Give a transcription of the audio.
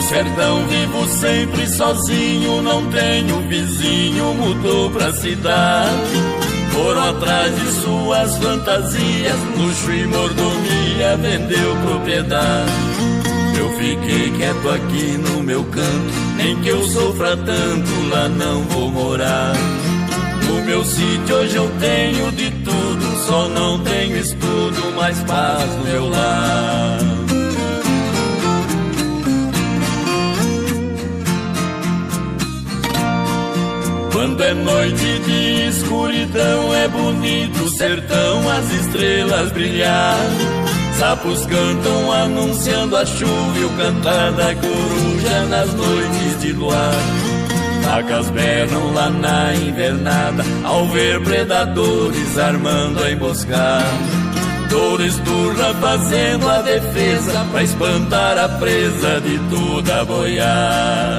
sertão vivo sempre sozinho, não tenho vizinho, mudou pra cidade. Foram atrás de suas fantasias, luxo e mordomia, vendeu propriedade. Eu fiquei quieto aqui no meu canto, nem que eu sofra tanto, lá não vou morar. No meu sítio hoje eu tenho de tudo, só não tenho estudo, mas paz no meu lar. Quando é noite de escuridão é bonito o sertão, as estrelas brilhar. Sapos cantam anunciando a chuva e o cantar da coruja nas noites de luar. Vacas berram lá na invernada ao ver predadores armando a emboscada. Touro esturra fazendo a defesa pra espantar a presa de toda a boiada.